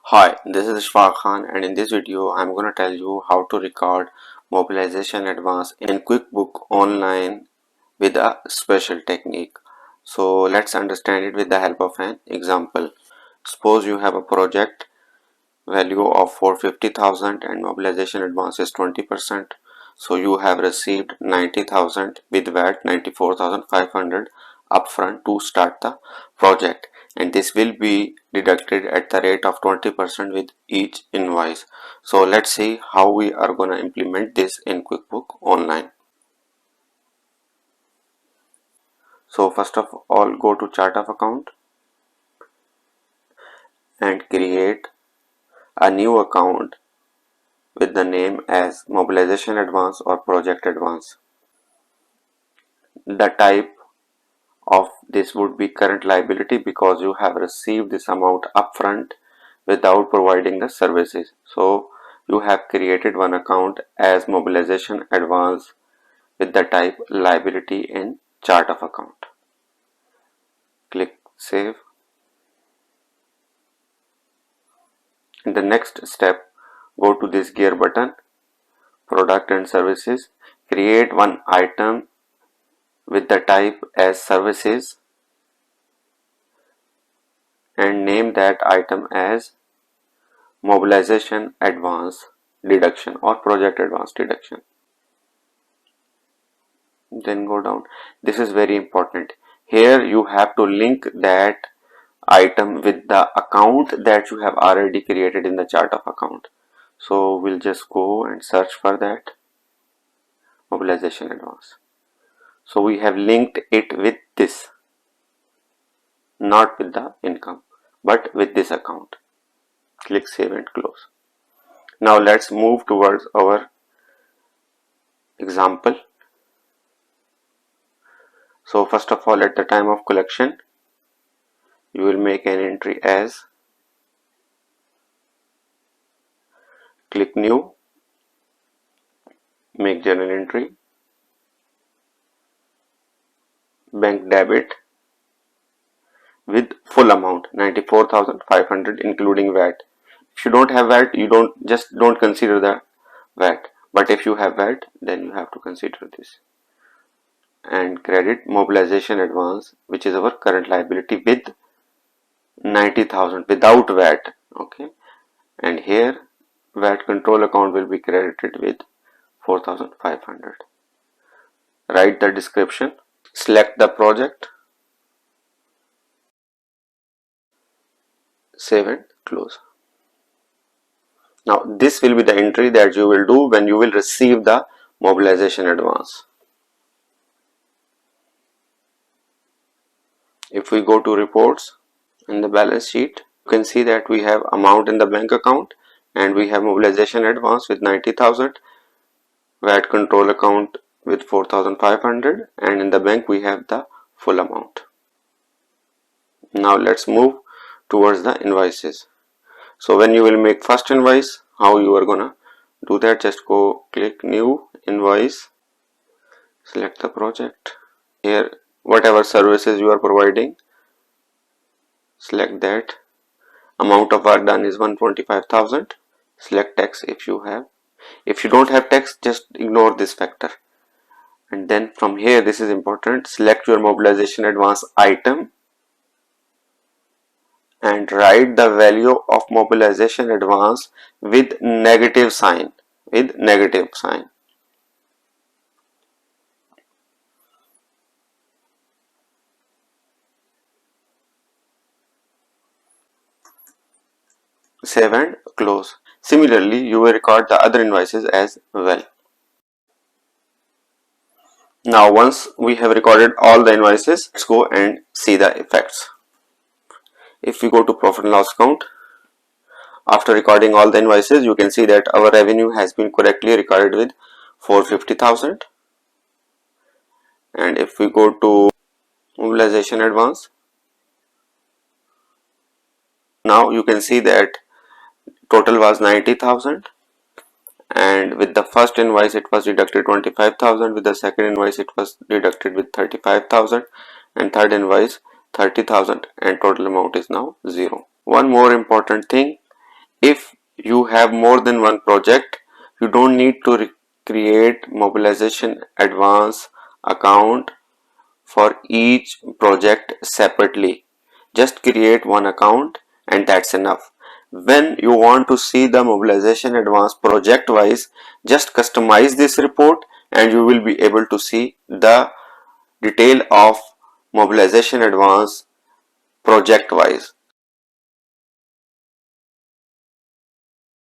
Hi, this is Ishfaq Khan, and in this video I'm going to tell you how to record mobilization advance in QuickBooks Online with a special technique. So let's understand it with the help of an example. Suppose you have a project value of 450,000 and mobilization advance is 20%. So you have received 90,000 with VAT 94,500 upfront to start the project, and this will be deducted at the rate of 20% with each invoice. So let's see how we are going to implement this in QuickBooks Online. So first of all, go to chart of account and create a new account with the name as mobilization advance or project advance. The type of this would be current liability because you have received this amount upfront without providing the services. So you have created one account as mobilization advance with the type liability in chart of account. Click save. In the next step, go to this gear button, product and services, create one item with the type as services and name that item as mobilization advance deduction or project advance deduction. Then go down. This is very important. Here you have to link that item with the account that you have already created in the chart of account. So we'll just go and search for that mobilization advance. So we have linked it with this, not with the income, but with this account. Click save and close. Now let's move towards our example. So first of all, at the time of collection, you will make an entry as, click new, make journal entry, bank debit with full amount 94,500 including VAT. If you don't have VAT, you don't consider the VAT, but if you have VAT, then you have to consider this. And credit mobilization advance, which is our current liability, with 90,000 without VAT. Okay, and here VAT control account will be credited with 4,500. Write the description, select the project, save and close. Now this will be the entry that you will do when you will receive the mobilization advance. If we go to reports in the balance sheet, you can see that we have amount in the bank account and we have mobilization advance with 90,000, VAT control account with 4,500, and in the bank we have the full amount. Now let's move towards the invoices. So when you will make first invoice, how you are gonna do that? Just go click new invoice, select the project. Here whatever services you are providing, select that. Amount of work done is 125,000. Select tax if you have. If you don't have tax, just ignore this factor. And then from here, this is important, select your mobilization advance item and write the value of mobilization advance with negative sign. 7 and close. Similarly, you will record the other invoices as well. Now once we have recorded all the invoices, let's go and see the effects. If we go to profit and loss account, after recording all the invoices, you can see that our revenue has been correctly recorded with 450,000. And if we go to mobilization advance, now you can see that total was 90,000, and with the first invoice it was deducted 25,000, with the second invoice it was deducted with 35,000, and third invoice 30,000, and total amount is now 0. One more important thing, If you have more than one project, you don't need to create mobilization advance account for each project separately. Just create one account and that's enough. When you want to see the mobilization advance project wise, just customize this report and you will be able to see the detail of mobilization advance project wise.